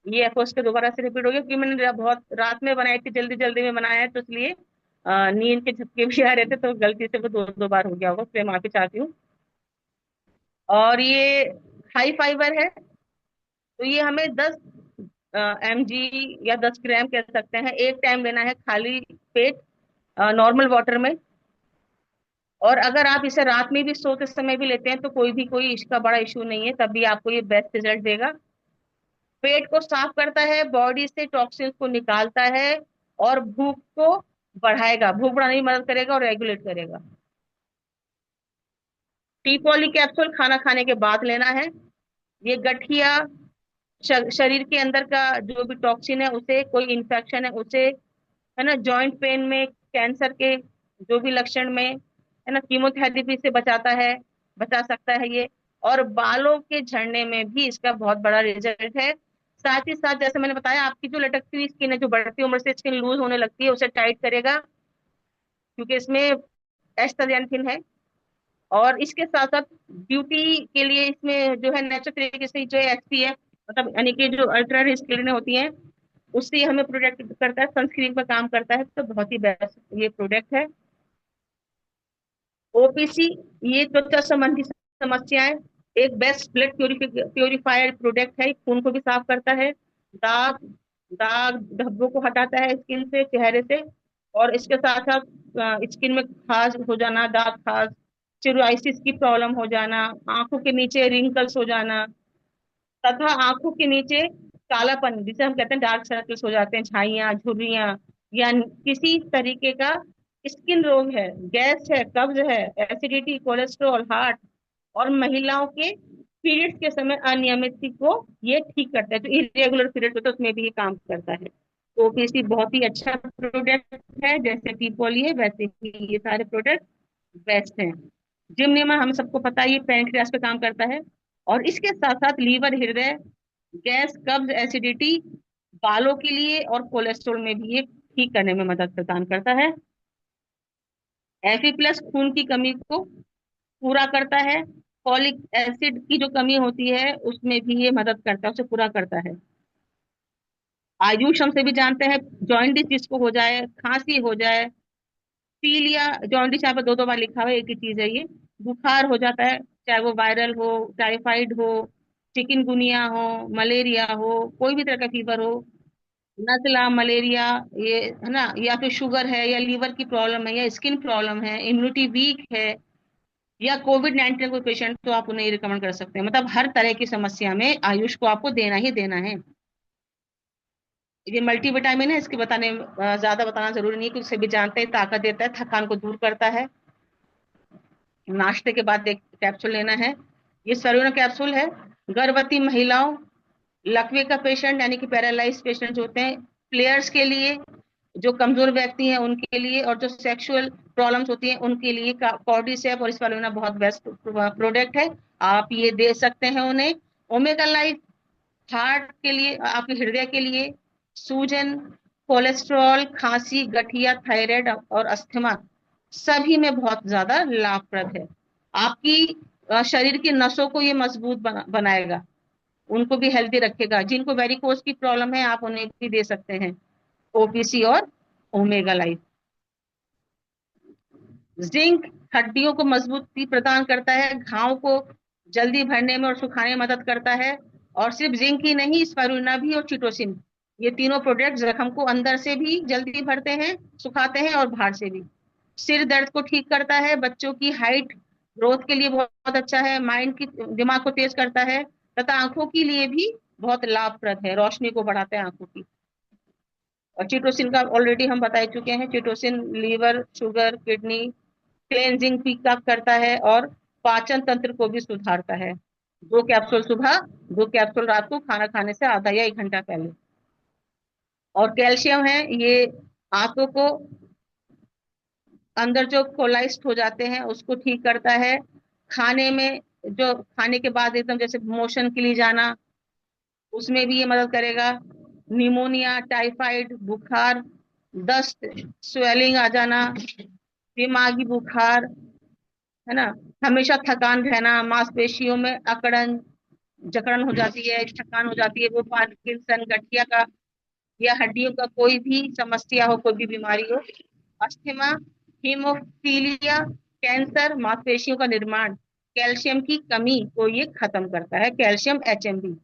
ये एफओएस के दोबारा से रिपीट हो गया क्योंकि मैंने बहुत रात में बनाई थी, जल्दी जल्दी में बनाया है, तो इसलिए नींद के झपके भी आ रहे थे, तो गलती से वो 2 बार हो गया होगा, इसलिए माफी चाहती हूँ। और ये हाई फाइबर है, तो ये हमें 10 mg या 10 ग्राम कह सकते हैं, एक टाइम लेना है खाली पेट नॉर्मल वाटर में। और अगर आप इसे रात में भी सोते समय भी लेते हैं तो कोई इसका बड़ा इशू नहीं है, तब भी आपको ये बेस्ट रिजल्ट देगा। पेट को साफ करता है, बॉडी से टॉक्सिन्स को निकालता है, और भूख को बढ़ाएगा, भूख बढ़ाने में मदद करेगा और रेगुलेट करेगा। टीपॉली कैप्सूल खाना खाने के बाद लेना है। ये गठिया, शरीर के अंदर का जो भी टॉक्सिन है उसे, कोई इन्फेक्शन है उसे, है ना, जॉइंट पेन में, कैंसर के जो भी लक्षण में, है ना, कीमोथेरेपी से बचा सकता है ये। और बालों के झड़ने में भी इसका बहुत बड़ा रिजल्ट है। साथ ही साथ जैसे मैंने बताया, आपकी जो लटकती हुई स्किन है, जो बढ़ती उम्र से स्किन लूज होने लगती है, उसे टाइट करेगा, क्योंकि इसमें एस्टाजेंथिन है। और इसके साथ साथ ब्यूटी के लिए इसमें जो है नेचुरल तरीके से जो एसपीएफ, मतलब यानी कि जो अल्ट्रा रेज किरणें होती हैं, उससे हमें प्रोटेक्ट करता है, सनस्क्रीन पर काम करता है, तो बहुत ही बेस्ट ये प्रोडक्ट है। ओपीसी, ये त्वचा संबंधी समस्याएं, एक बेस्ट ब्लड प्योरीफायर प्रोडक्ट है, खून को भी साफ करता है, दाग दाग धब्बों को हटाता है स्किन से, चेहरे से। और इसके साथ साथ स्किन में खाज हो जाना, दाग खाज, सोराइसिस की प्रॉब्लम हो जाना, आंखों के नीचे रिंकल्स हो जाना, तथा आंखों के नीचे कालापन, जिसे हम कहते हैं डार्क सर्कल्स हो जाते हैं, छाइयां, झुर्रियां, या किसी तरीके का स्किन रोग है, गैस है, कब्ज है, एसिडिटी, कोलेस्ट्रॉल, हार्ट, और महिलाओं के पीरियड्स के समय अनियमित को ये ठीक करता है, जो इरेगुलर पीरियड होता है उसमें भी ये काम करता है। तो ओपीसी बहुत ही अच्छा प्रोडक्ट है, जैसे टीपॉली है वैसे ही ये सारे प्रोडक्ट बेस्ट हैं। जिमनेमा हम सबको पता है, ये पैंक्रियास पे काम करता है, और इसके साथ साथ लीवर, हृदय, गैस, कब्ज, एसिडिटी, बालों के लिए और कोलेस्ट्रॉल में भी ये ठीक करने में मदद प्रदान करता है। Fe+ खून की कमी को पूरा करता है, फॉलिक एसिड की जो कमी होती है उसमें भी ये मदद करता है, उसे पूरा करता है। आयुष हम सभी जानते हैं, जॉइंटिस जिसको हो जाए, खांसी हो जाए, पीलिया, जॉन्डिस यहाँ पे 2 बार लिखा हुआ है, एक ही चीज है ये, बुखार हो जाता है, चाहे वो वायरल हो, टाइफाइड हो, चिकनगुनिया हो, मलेरिया हो, कोई भी तरह का फीवर हो, नजला, मलेरिया, ये, है ना, या फिर शुगर है, या लीवर की प्रॉब्लम है, या स्किन प्रॉब्लम है, इम्यूनिटी वीक है, या कोविड-19 कोई पेशेंट, तो आप उन्हें रिकमेंड कर सकते हैं। मतलब हर तरह की समस्या में आयुष को आपको देना ही देना है। ये मल्टीविटामिन है, इसके ज्यादा बताना जरूरी नहीं है, क्योंकि सभी जानते हैं ताकत देता है, थकान को दूर करता है। नाश्ते के बाद एक कैप्सूल लेना है। ये सरुना कैप्सूल है, गर्भवती महिलाओं, लकवे का पेशेंट यानी कि पैरालाइज पेशेंट होते हैं, प्लेयर्स के लिए, जो कमजोर व्यक्ति हैं उनके लिए, और जो सेक्सुअल प्रॉब्लम्स होती हैं उनके लिए कॉर्डिसेप और स्पारुलिना बहुत बेस्ट प्रोडक्ट है। आप ये दे सकते हैं उन्हें। ओमेगा लाइफ हार्ट के लिए, आपके हृदय के लिए, सूजन, कोलेस्ट्रॉल, खांसी, गठिया, थायराइड और अस्थमा सभी में बहुत ज्यादा लाभप्रद है। आपकी शरीर की नसों को ये मजबूत बनाएगा, उनको भी हेल्दी रखेगा। जिनको वेरिकोज की प्रॉब्लम है आप उन्हें भी दे सकते हैं ओपीसी और ओमेगा लाइफ। जिंक हड्डियों को मजबूती प्रदान करता है, घाव को जल्दी भरने में और सुखाने में मदद करता है। और सिर्फ जिंक ही नहीं, स्पारुलिना भी और चिटोसिन, ये तीनों प्रोडक्ट जख्म को अंदर से भी जल्दी भरते हैं, सुखाते हैं, और बाहर से भी। सिर दर्द को ठीक करता है, बच्चों की हाइट ग्रोथ के लिए बहुत अच्छा है, माइंड की दिमाग को तेज करता है, तथा आंखों के लिए भी बहुत लाभप्रद है, रोशनी को बढ़ाता है आंखों की। और चिटोसिन का ऑलरेडी हम बता चुके हैं, चिटोसिन लीवर, शुगर, किडनी क्लेंजिंग भी करता है, और पाचन तंत्र को भी सुधारता है। 2 कैप्सूल सुबह, 2 कैप्सूल रात को खाना खाने से आधा या 1 घंटा पहले। और कैल्शियम है, ये आंतों को अंदर जो कोलाइस्ट हो जाते हैं उसको ठीक करता है। खाने में, जो खाने के बाद एकदम जैसे मोशन के लिए जाना, उसमें भी ये मदद करेगा। निमोनिया, टाइफाइड, बुखार, दस्त, स्वेलिंग आ जाना, दिमागी बुखार, है ना, हमेशा थकान रहना, मांसपेशियों में अकड़न, जकड़न हो जाती है, थकान हो जाती है, वो पार्किंसन, गठिया का या हड्डियों का कोई भी समस्या हो, कोई भी बीमारी हो, अस्थमा, हीमोफीलिया, कैंसर, मांसपेशियों का निर्माण, कैल्शियम की कमी को ये खत्म करता है। कैल्शियम एचएमबी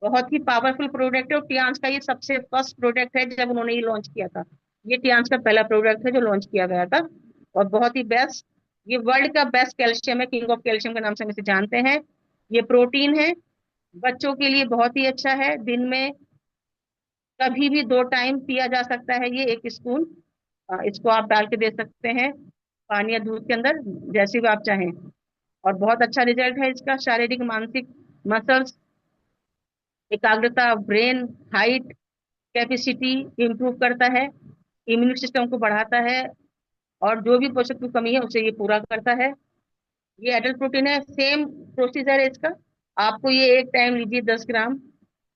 बहुत ही पावरफुल प्रोडक्ट है, और टियांस का ये सबसे फर्स्ट प्रोडक्ट है जब उन्होंने ये लॉन्च किया था। ये टियांस का पहला प्रोडक्ट है जो लॉन्च किया गया था, और बहुत ही बेस्ट, ये वर्ल्ड का बेस्ट कैल्शियम है, किंग ऑफ कैल्शियम के नाम से हम इसे जानते हैं। ये प्रोटीन है, बच्चों के लिए बहुत ही अच्छा है, दिन में कभी भी 2 टाइम पिया जा सकता है। ये 1 स्पून इसको आप डाल के दे सकते हैं पानी या दूध के अंदर, जैसे भी आप चाहें। और बहुत अच्छा रिजल्ट है इसका, शारीरिक, मानसिक, मसल्स, एकाग्रता, ब्रेन, हाइट, कैपेसिटी इंप्रूव करता है, इम्यून सिस्टम को बढ़ाता है, और जो भी पोषक की कमी है उसे ये पूरा करता है। ये एडल्ट प्रोटीन है, सेम प्रोसीजर है इसका। आपको ये 1 टाइम लीजिए, 10 ग्राम,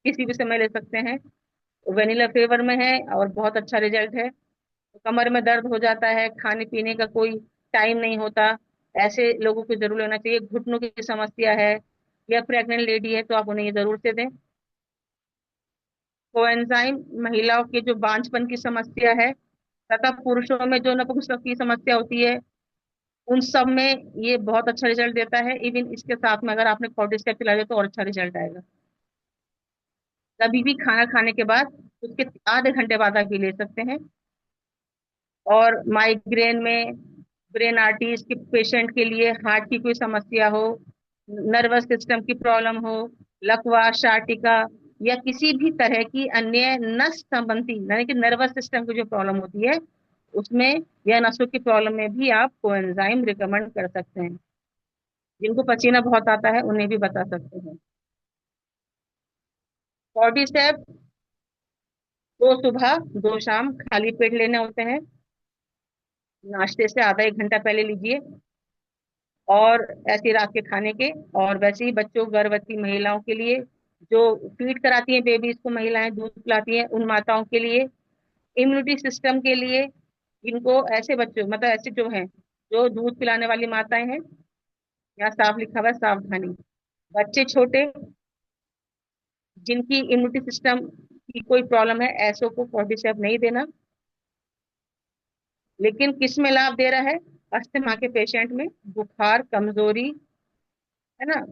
किसी भी समय ले सकते हैं। वेनिला फ्लेवर में है और बहुत अच्छा रिजल्ट है। कमर में दर्द हो जाता है, खाने पीने का कोई टाइम नहीं होता, ऐसे लोगों को जरूर लेना चाहिए। घुटनों की समस्या है या प्रेग्नेंट लेडी है तो आप उन्हें ये जरूर से दें। कोएंजाइम महिलाओं के जो बांझपन की समस्या है, तथा पुरुषों में जो नपुंसक की समस्या होती है, उन सब में ये बहुत अच्छा रिजल्ट देता है। इवन इसके साथ में अगर आपने कॉर्टिसोल पिलाया तो और अच्छा रिजल्ट आएगा। कभी भी खाना खाने के बाद उसके आधे घंटे बाद आप ये ले सकते हैं। और माइग्रेन में, ब्रेन आर्टरीज के पेशेंट के लिए, हार्ट की कोई समस्या हो, नर्वस सिस्टम की प्रॉब्लम हो, लकवा, शार्टिका, या किसी भी तरह की अन्य नस संबंधी यानी कि नर्वस सिस्टम की जो प्रॉब्लम होती है उसमें, या नसों की प्रॉब्लम में भी आप कोएंजाइम रिकमेंड कर सकते हैं। जिनको पसीना बहुत आता है उन्हें भी बता सकते हैं। कॉर्डिसेप 2 सुबह 2 शाम खाली पेट लेने होते हैं, नाश्ते से आधा 1 घंटा पहले लीजिए। और ऐसे रात के खाने के, और वैसे ही बच्चों, गर्भवती महिलाओं के लिए, जो फीड कराती हैं बेबीज को, महिलाएं दूध पिलाती हैं, उन माताओं के लिए, इम्यूनिटी सिस्टम के लिए, इनको ऐसे बच्चों, मतलब ऐसे जो हैं, जो दूध पिलाने वाली माताएं हैं, यहाँ साफ लिखा हुआ है सावधानी, बच्चे छोटे जिनकी इम्यूनिटी सिस्टम की कोई प्रॉब्लम है, ऐसों को कॉर्टिसेप नहीं देना। लेकिन किस में लाभ दे रहा है? अस्थमा के पेशेंट में, बुखार, कमजोरी, है ना,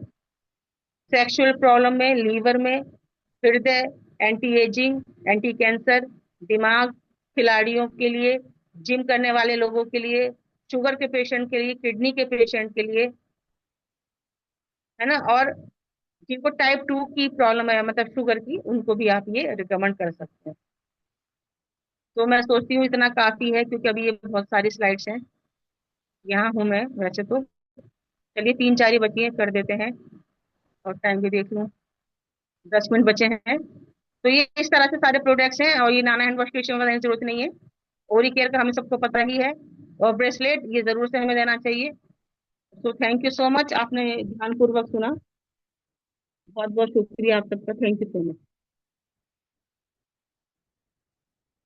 सेक्सुअल प्रॉब्लम में, लीवर में, हृदय, एंटी एजिंग, एंटी कैंसर, दिमाग, खिलाड़ियों के लिए, जिम करने वाले लोगों के लिए, शुगर के पेशेंट के लिए, किडनी के पेशेंट के लिए, है ना, और जिनको टाइप 2 की प्रॉब्लम है, मतलब शुगर की, उनको भी आप ये रिकमेंड कर सकते हैं। तो मैं सोचती हूँ इतना काफी है, क्योंकि अभी ये बहुत सारी स्लाइड्स हैं। यहाँ हूँ मैं वैसे तो। चलिए 3-4 ही बची हैं, कर देते हैं। और टाइम भी देख लूँ, 10 मिनट बचे हैं। तो ये इस तरह से सारे प्रोडक्ट्स हैं, और ये नाना हैंड वॉश की बताने की जरूरत नहीं है। ओरी केयर का हमें सबको पता ही है, और ब्रेसलेट ये जरूर से हमें देना चाहिए। तो थैंक यू सो मच, आपने ध्यानपूर्वक सुना। बहुत बहुत शुक्रिया आप सबका, थैंक यू सो मच।